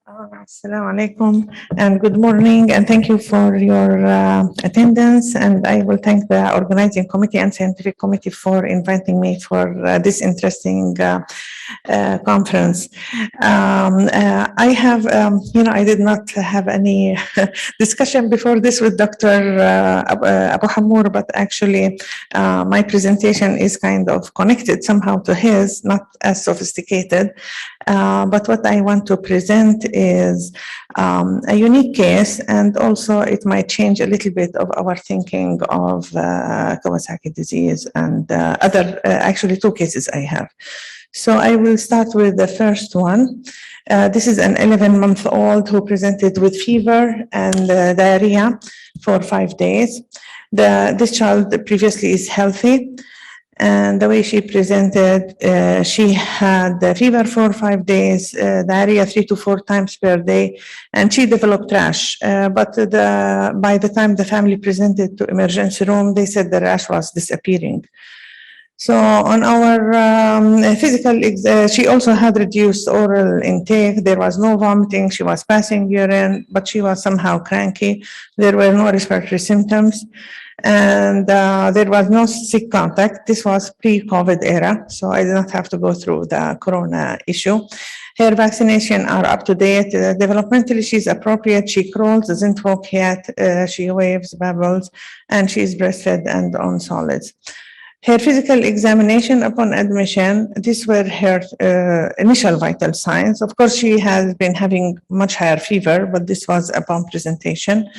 Assalamu alaikum and good morning, and thank you for your attendance, and I will thank the organizing committee and scientific committee for inviting me for this interesting conference. I have, I did not have any discussion before this with Dr. Abu Hammour, but actually my presentation is kind of connected somehow to his, not as sophisticated. But what I want to present is a unique case, and also it might change a little bit of our thinking of Kawasaki disease and other, actually two cases I have. So I will start with the first one. This is an 11-month-old who presented with fever and diarrhea for 5 days. This child previously is healthy. And the way she presented, she had fever for 5 days, diarrhea 3 to 4 times per day, and she developed rash. But by the time the family presented to emergency room, they said the rash was disappearing. So on our physical, she also had reduced oral intake. There was no vomiting. She was passing urine, but she was somehow cranky. There were no respiratory symptoms. And there was no sick contact. This was pre-COVID era, so I did not have to go through the corona issue. Her vaccination are up to date. Developmentally, she's appropriate. She crawls, doesn't walk yet. She waves, babbles, and she's breastfed and on solids. Her physical examination upon admission, these were her initial vital signs. Of course, she has been having much higher fever, but this was upon presentation.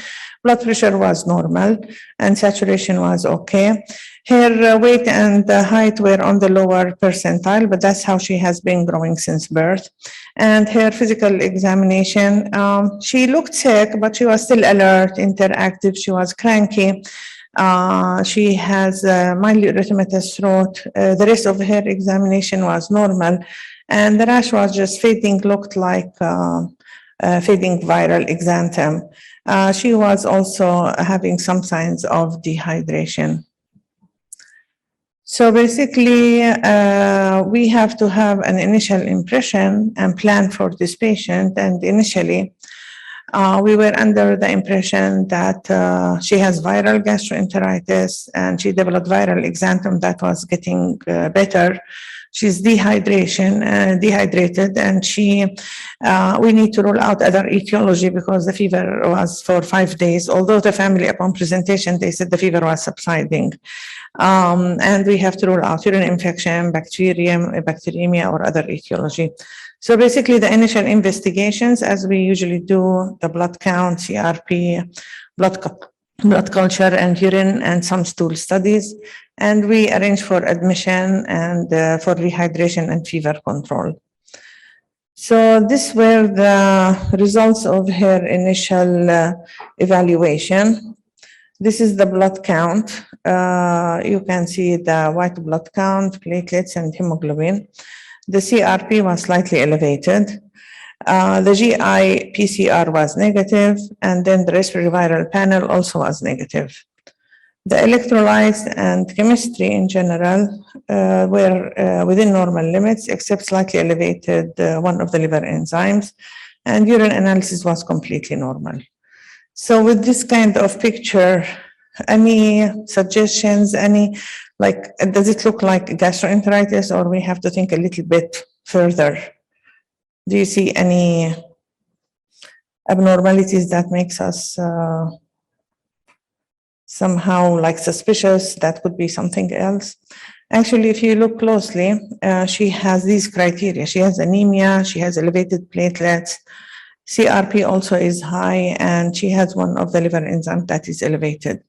Blood pressure was normal and saturation was okay. Her weight and height were on the lower percentile, but that's how she has been growing since birth. And her physical examination, she looked sick, but she was still alert, interactive. She was cranky. She has mildly erythematous throat. The rest of her examination was normal, and the rash was just fading, looked like fading viral exanthem. She was also having some signs of dehydration. So basically, we have to have an initial impression and plan for this patient. And initially, we were under the impression that she has viral gastroenteritis and she developed viral exanthem that was getting better. She's dehydrated, and we need to rule out other etiology because the fever was for 5 days. Although the family, upon presentation, they said the fever was subsiding. And we have to rule out urine infection, bacteremia, or other etiology. So basically, the initial investigations, as we usually do, the blood count, CRP, blood culture and urine, and some stool studies. And we arrange for admission and for rehydration and fever control. So these were the results of her initial evaluation. This is the blood count. You can see the white blood count, platelets, and hemoglobin. The CRP was slightly elevated. The GI PCR was negative, and then the respiratory viral panel also was negative. The electrolytes and chemistry in general were within normal limits, except slightly elevated one of the liver enzymes, and urine analysis was completely normal. So with this kind of picture, any suggestions, does it look like gastroenteritis, or we have to think a little bit further? Do you see any abnormalities that makes us somehow suspicious that could be something else? Actually, if you look closely, she has these criteria. She has anemia, she has elevated platelets, CRP also is high, and she has one of the liver enzymes that is elevated.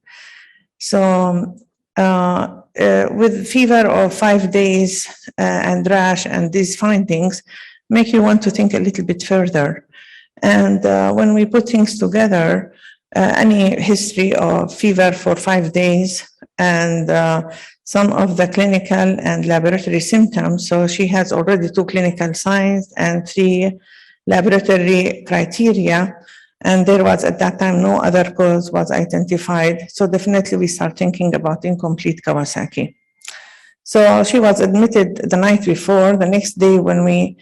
So with fever of 5 days and rash and these findings make you want to think a little bit further. And when we put things together, any history of fever for 5 days and some of the clinical and laboratory symptoms. So she has already 2 clinical signs and 3 laboratory criteria. And there was at that time no other cause was identified. So definitely we start thinking about incomplete Kawasaki. So she was admitted the night before. The next day when we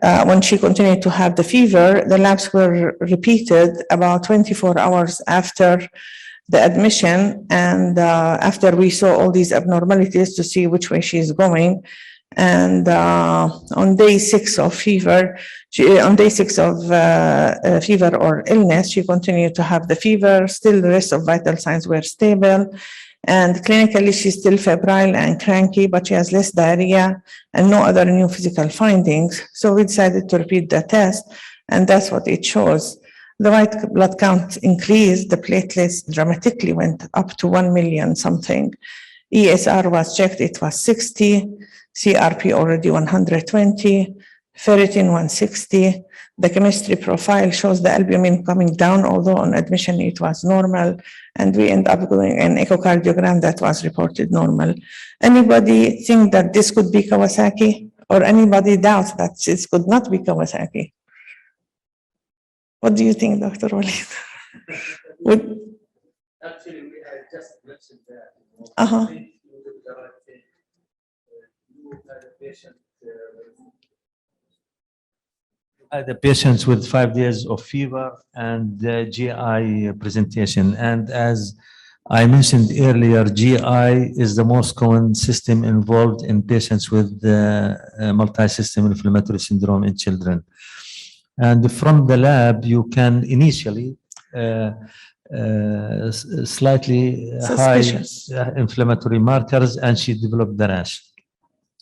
when she continued to have the fever, the labs were repeated about 24 hours after the admission, and after we saw all these abnormalities to see which way she's going. And on day 6 of fever, fever or illness, she continued to have the fever. Still, the rest of vital signs were stable. And clinically, she's still febrile and cranky, but she has less diarrhea and no other new physical findings. So we decided to repeat the test, and that's what it shows. The white blood count increased, the platelets dramatically went up to 1 million something. ESR was checked, it was 60, CRP already 120, ferritin 160. The chemistry profile shows the albumin coming down, although on admission it was normal, and we end up doing an echocardiogram that was reported normal. Anybody think that this could be Kawasaki? Or anybody doubts that this could not be Kawasaki? What do you think, Dr. Walid? Actually, I just mentioned that. Uh-huh. You had a patient. The patients with 5 days of fever and GI presentation. And as I mentioned earlier, GI is the most common system involved in patients with multi-system inflammatory syndrome in children. And from the lab, you can initially slightly Suspicious. high inflammatory markers, and she developed the rash.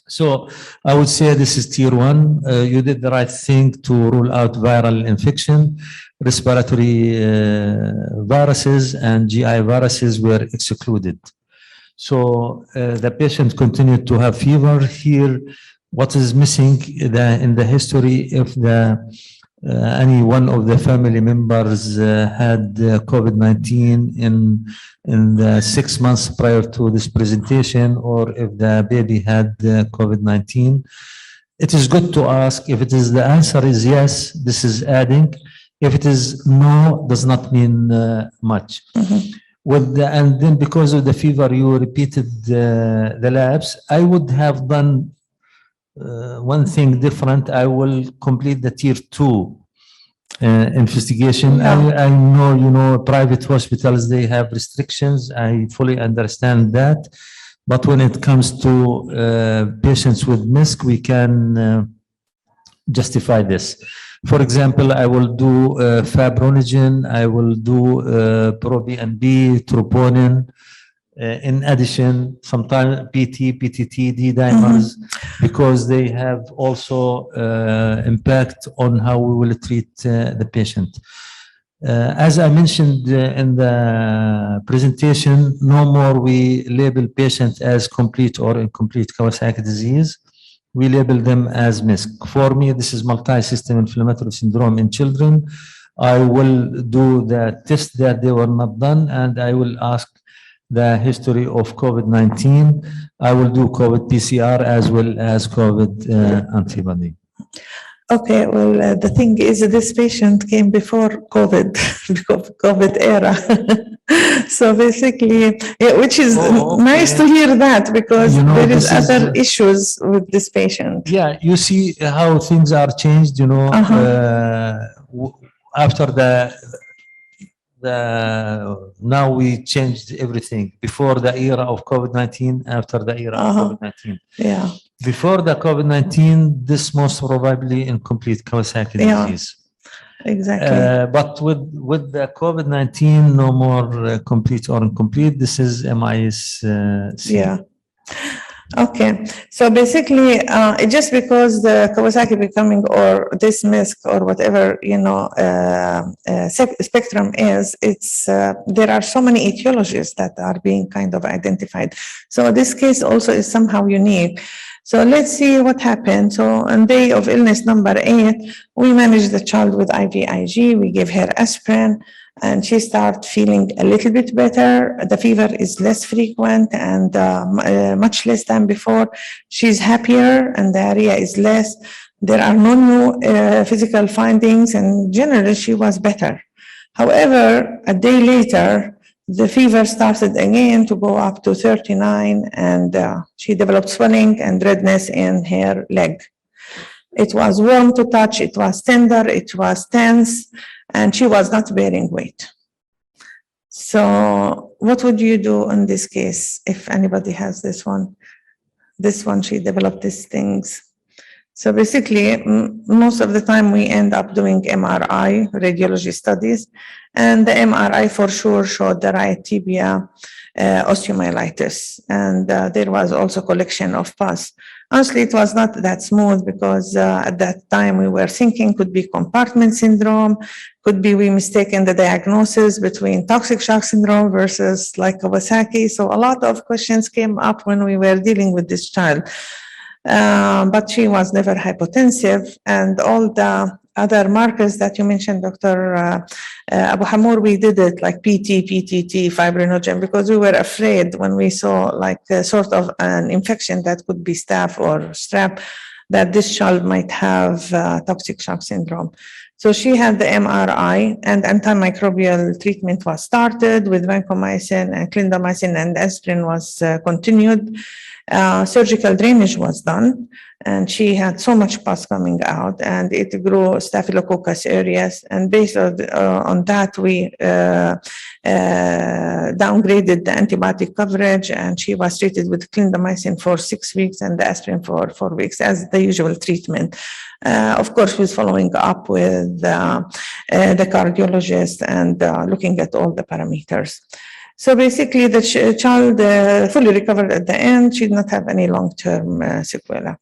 So I would say this is tier 1. You did the right thing to rule out viral infection. Respiratory viruses and GI viruses were excluded. So the patient continued to have fever. Here, what is missing in the history, if any one of the family members had COVID-19 in the 6 months prior to this presentation, or if the baby had COVID-19. It is good to ask. If it is the answer is yes, this is adding. If it is no, does not mean much. Mm-hmm. And then because of the fever, you repeated the labs. I would have done one thing different. I will complete the tier 2 investigation. Yeah. I know, private hospitals, they have restrictions. I fully understand that. But when it comes to patients with MISC, we can justify this. For example, I will do fibrinogen, I will do pro-BNP, troponin. In addition, sometimes PT, PTT, D-dimers, because they have also impact on how we will treat the patient. As I mentioned in the presentation, no more we label patients as complete or incomplete Kawasaki disease. We label them as MISC. For me, this is multi-system inflammatory syndrome in children. I will do the test that they were not done, and I will ask the history of COVID-19. I will do COVID PCR as well as COVID antibody. Okay, well, the thing is this patient came before COVID era. So basically, which is nice to hear that, because there is other issues with this patient. Yeah, you see how things are changed, after now we changed everything. Before the era of COVID-19, after the era of COVID-19. Yeah. Before the COVID-19, this most probably incomplete Kawasaki disease. Exactly. But with the COVID-19, no more complete or incomplete. This is MIS. Yeah. Okay, so basically, just because the Kawasaki becoming or this MISC or whatever spectrum is, it's there are so many etiologies that are being kind of identified. So this case also is somehow unique. So let's see what happened. So on day of illness number 8, we managed the child with IVIG. We gave her aspirin, and she started feeling a little bit better. The fever is less frequent and much less than before. She's happier and the diarrhea is less. There are no new physical findings, and generally she was better. However, a day later, the fever started again to go up to 39, and she developed swelling and redness in her leg. It was warm to touch, it was tender, it was tense, and she was not bearing weight. So what would you do in this case if anybody has this one? This one, she developed these things. So basically, most of the time we end up doing MRI, radiology studies, and the MRI for sure showed the right tibia osteomyelitis, and there was also collection of pus. Honestly, it was not that smooth because at that time we were thinking could be compartment syndrome, could be we mistaken the diagnosis between toxic shock syndrome versus like Kawasaki. So a lot of questions came up when we were dealing with this child. But she was never hypotensive, and all the other markers that you mentioned, Dr. Abu Hamur, we did it like PT, PTT, fibrinogen, because we were afraid when we saw like a sort of an infection that could be staph or strep, that this child might have toxic shock syndrome. So she had the MRI, and antimicrobial treatment was started with vancomycin and clindamycin, and aspirin was continued. Surgical drainage was done, and she had so much pus coming out, and it grew staphylococcus aureus. And based on that, we downgraded the antibiotic coverage, and she was treated with clindamycin for 6 weeks and the aspirin for 4 weeks as the usual treatment. Of course, with following up with the cardiologist and looking at all the parameters. So basically, the child fully recovered at the end. She did not have any long-term sequelae.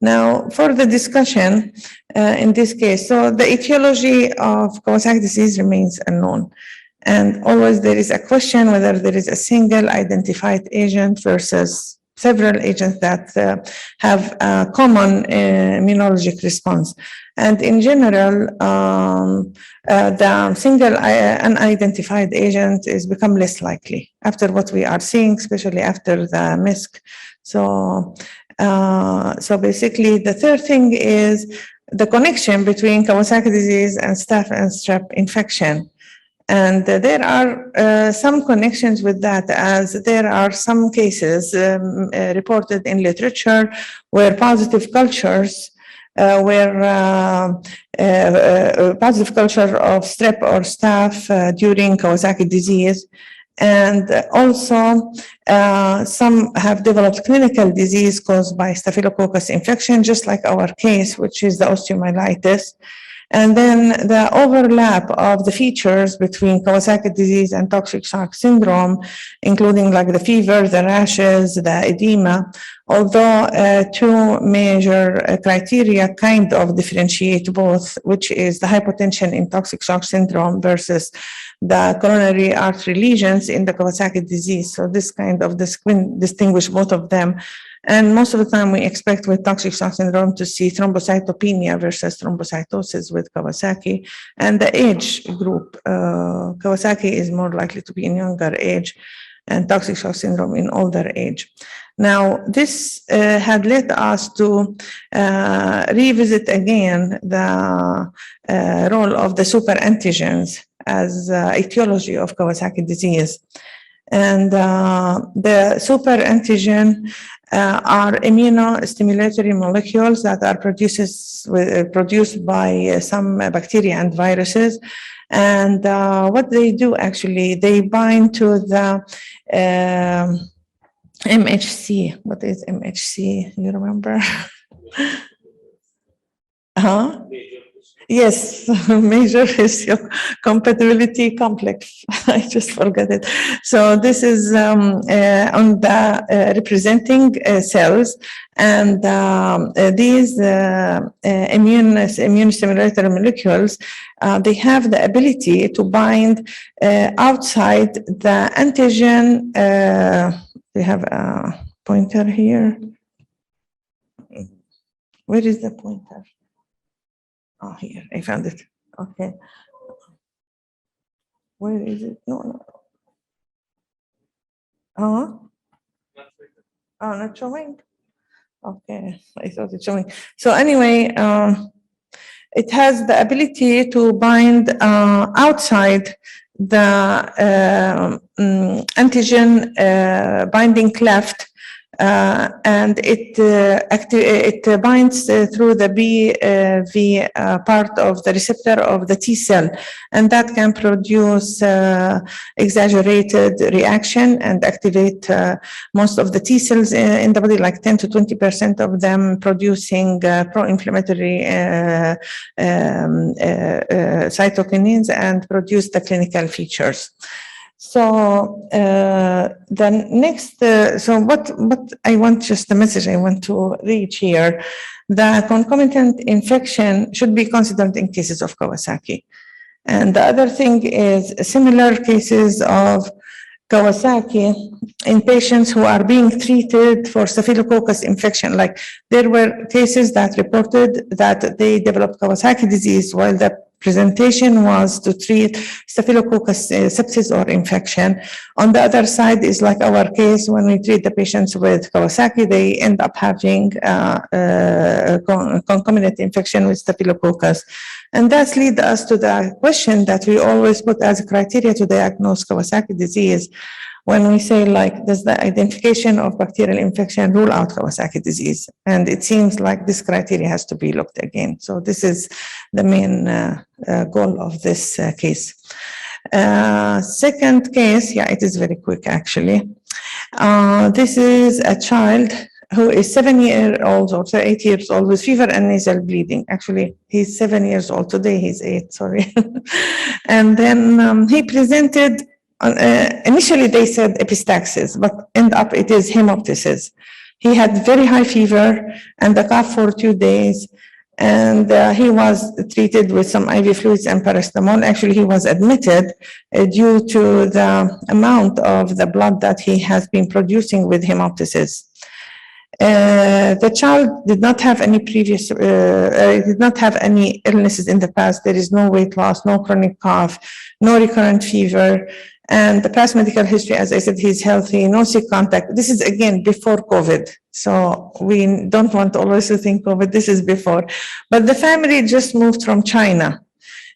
Now, for the discussion in this case, so the etiology of Kawasaki disease remains unknown. And always there is a question whether there is a single identified agent versus several agents that have a common immunologic response. And in general, the single unidentified agent is become less likely after what we are seeing, especially after the MISC. So basically, the third thing is the connection between Kawasaki disease and staph and strep infection. And there are some connections with that, as there are some cases reported in literature where positive cultures positive culture of strep or staph during Kawasaki disease. And also, some have developed clinical disease caused by staphylococcus infection, just like our case, which is the osteomyelitis. And then the overlap of the features between Kawasaki disease and toxic shock syndrome, including like the fever, the rashes, the edema, although two major criteria kind of differentiate both, which is the hypotension in toxic shock syndrome versus the coronary artery lesions in the Kawasaki disease. So this kind of distinguish both of them. And most of the time we expect with toxic shock syndrome to see thrombocytopenia versus thrombocytosis with Kawasaki. And the age group, Kawasaki is more likely to be in younger age and toxic shock syndrome in older age. Now, this had led us to revisit again the role of the superantigens as etiology of Kawasaki disease. And the superantigen are immunostimulatory molecules that are produced by some bacteria and viruses. And what they do actually, they bind to the MHC. What is MHC? You remember? Huh? Yes, major histocompatibility complex. I just forgot it. So this is on the representing cells, and these immune stimulatory molecules, they have the ability to bind outside the antigen. We have a pointer here. Where is the pointer? Oh, here, I found it. Okay. Where is it? No. Oh, not showing? Okay, I thought it's showing. So anyway, it has the ability to bind outside the antigen binding cleft and it binds through the BV part of the receptor of the T cell, and that can produce exaggerated reaction and activate most of the T cells in the body, like 10 to 20% of them producing pro-inflammatory cytokinins and produce the clinical features. So the next, so what I want, just the message I want to reach here, the concomitant infection should be considered in cases of Kawasaki. And the other thing is similar cases of Kawasaki in patients who are being treated for staphylococcus infection. Like there were cases that reported that they developed Kawasaki disease while the presentation was to treat staphylococcus sepsis or infection. On the other side is like our case, when we treat the patients with Kawasaki, they end up having concomitant infection with staphylococcus. And that leads us to the question that we always put as a criteria to diagnose Kawasaki disease. When we say, like, does the identification of bacterial infection rule out Kawasaki disease? And it seems like this criteria has to be looked again. So this is the main goal of this case. Second case, yeah, it is very quick actually. This is a child who is 7 years old or 8 years old with fever and nasal bleeding. Actually, he's 7 years old. Today he's 8, sorry. And then he presented, initially they said epistaxis, but end up it is hemoptysis. He had very high fever and a cough for 2 days. And he was treated with some IV fluids and paracetamol. Actually, he was admitted due to the amount of the blood that he has been producing with hemoptysis. The child did not have any previous, did not have any illnesses in the past. There is no weight loss, no chronic cough, no recurrent fever. And the past medical history, as I said, he's healthy, no sick contact. This is again before COVID. So we don't want always to think COVID, this is before. But the family just moved from China.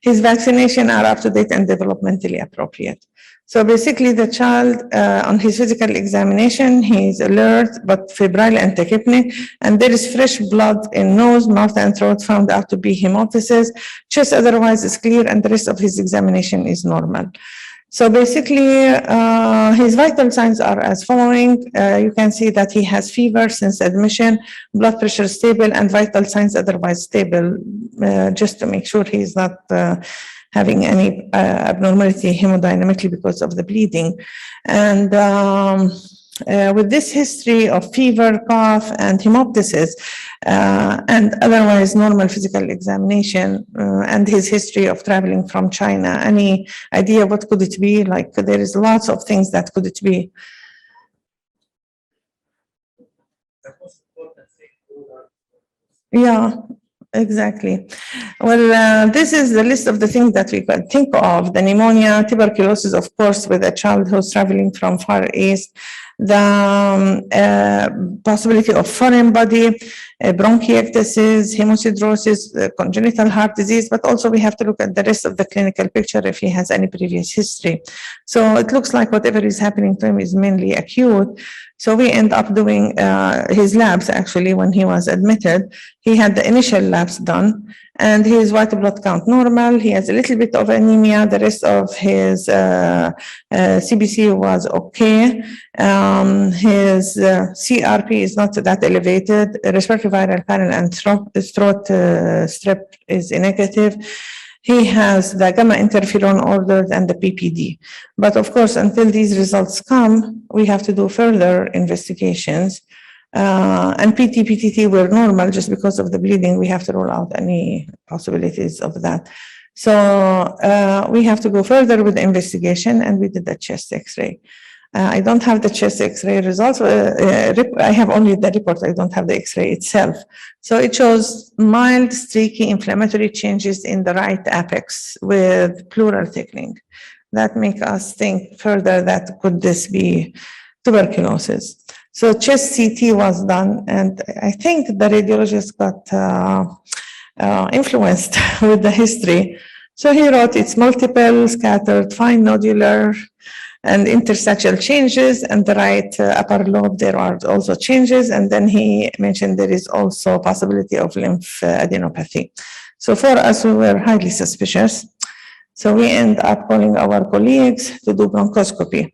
His vaccination are up to date and developmentally appropriate. So basically the child on his physical examination, he's alert but febrile and tachypneic, and there is fresh blood in nose, mouth and throat found out to be hemoptysis. Chest otherwise is clear and the rest of his examination is normal. So basically, his vital signs are as following. You can see that he has fever since admission, blood pressure stable, and vital signs otherwise stable, just to make sure he's not having any abnormality hemodynamically because of the bleeding. And with this history of fever, cough, and hemoptysis, and otherwise normal physical examination, and his history of traveling from China, any idea what could it be? Like, there is lots of things that could it be. Yeah, exactly. Well, this is the list of the things that we could think of: the pneumonia, tuberculosis, of course, with a child who's traveling from Far East, the possibility of foreign body, bronchiectasis, hemosiderosis, congenital heart disease, but also we have to look at the rest of the clinical picture if he has any previous history. So it looks like whatever is happening to him is mainly acute. So we end up doing his labs actually when he was admitted. He had the initial labs done and his white blood count normal. He has a little bit of anemia. The rest of his CBC was okay. His CRP is not that elevated. Respiratory viral panel and throat strep is negative. He has the gamma interferon ordered and the PPD. But of course, until these results come, we have to do further investigations. And PT, PTT were normal just because of the bleeding. We have to rule out any possibilities of that. So we have to go further with the investigation, and we did the chest X-ray. I don't have the chest X-ray results. I have only the report. I don't have the X-ray itself. So it shows mild, streaky, inflammatory changes in the right apex with pleural thickening. That make us think further that could this be tuberculosis. So chest CT was done, and I think the radiologist got influenced with the history. So he wrote, it's multiple, scattered, fine nodular, and interstitial changes, and the right upper lobe, there are also changes. And then he mentioned there is also possibility of lymphadenopathy. So for us, we were highly suspicious. So we end up calling our colleagues to do bronchoscopy.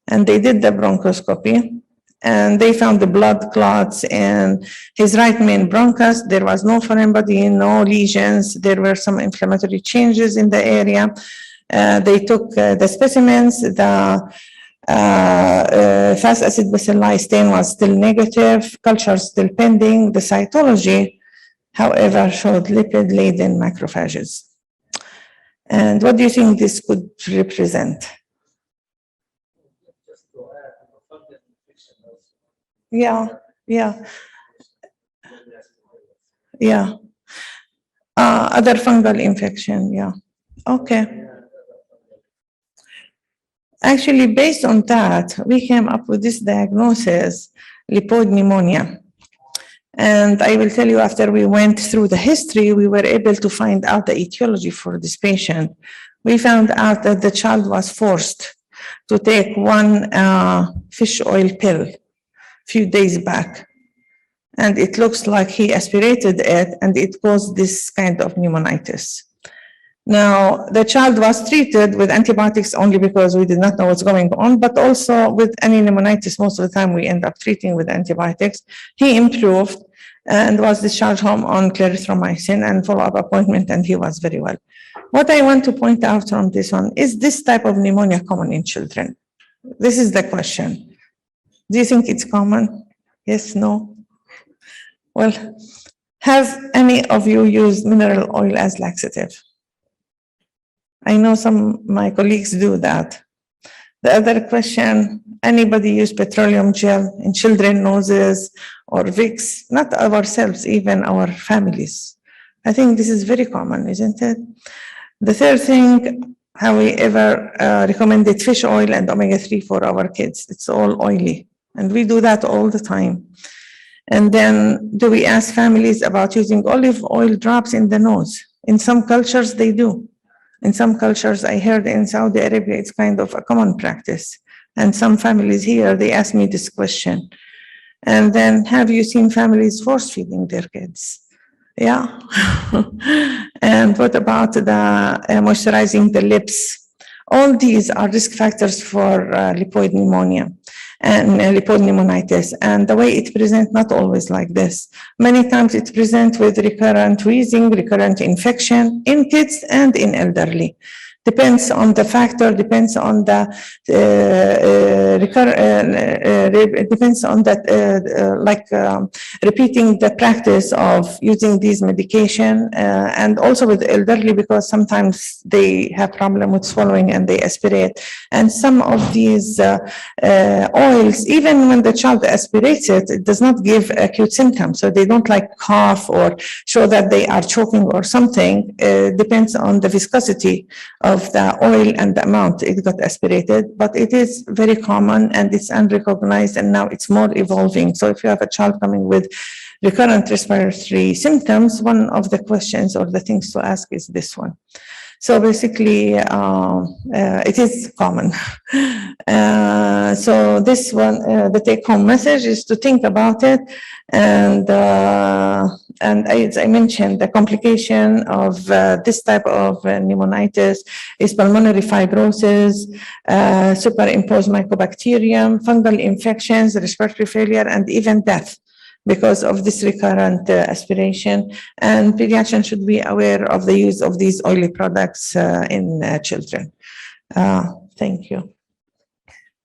And they did the bronchoscopy, and they found the blood clots in his right main bronchus. There was no foreign body, no lesions. There were some inflammatory changes in the area. They took the specimens. The fast acid bacilli stain was still negative, culture still pending. The cytology, however, showed lipid-laden macrophages. And what do you think this could represent? Yeah. Other fungal infection, yeah. Okay. Actually, based on that, we came up with this diagnosis, lipoid pneumonia. And I will tell you, after we went through the history, we were able to find out the etiology for this patient. We found out that the child was forced to take one fish oil pill few days back. And it looks like he aspirated it, and it caused this kind of pneumonitis. Now, the child was treated with antibiotics only because we did not know what's going on, but also with any pneumonitis, most of the time we end up treating with antibiotics. He improved and was discharged home on clarithromycin and follow-up appointment, and he was very well. What I want to point out from this one, is this type of pneumonia common in children? This is the question. Do you think it's common? Yes, no? Well, have any of you used mineral oil as laxative? I know some of my colleagues do that. The other question, anybody use petroleum gel in children's noses or Vicks? Not ourselves, even our families. I think this is very common, isn't it? The third thing, have we ever recommended fish oil and omega-3 for our kids? It's all oily, and we do that all the time. And then, do we ask families about using olive oil drops in the nose? In some cultures, they do. In some cultures, I heard in Saudi Arabia, it's kind of a common practice. And some families here, they ask me this question. And then, have you seen families force feeding their kids? Yeah. And what about the moisturizing the lips? All these are risk factors for lipoid pneumonia and lipoid pneumonitis. And the way it presents, not always like this. Many times it presents with recurrent wheezing, recurrent infection in kids and in elderly. Depends on the factor, depends on the depends on that, repeating the practice of using these medication, and also with elderly, because sometimes they have problem with swallowing and they aspirate. And some of these oils, even when the child aspirates it, it does not give acute symptoms. So they don't like cough or show that they are choking or something. Depends on the viscosity of the oil and the amount it got aspirated, but it is very common and it's unrecognized, and now it's more evolving. So if you have a child coming with recurrent respiratory symptoms, one of the questions or the things to ask is this one. So basically, it is common. So this one, the take-home message is to think about it. And as I mentioned, the complication of this type of pneumonitis is pulmonary fibrosis, superimposed mycobacterium, fungal infections, respiratory failure, and even death because of this recurrent aspiration. And pediatricians should be aware of the use of these oily products in children. Thank you.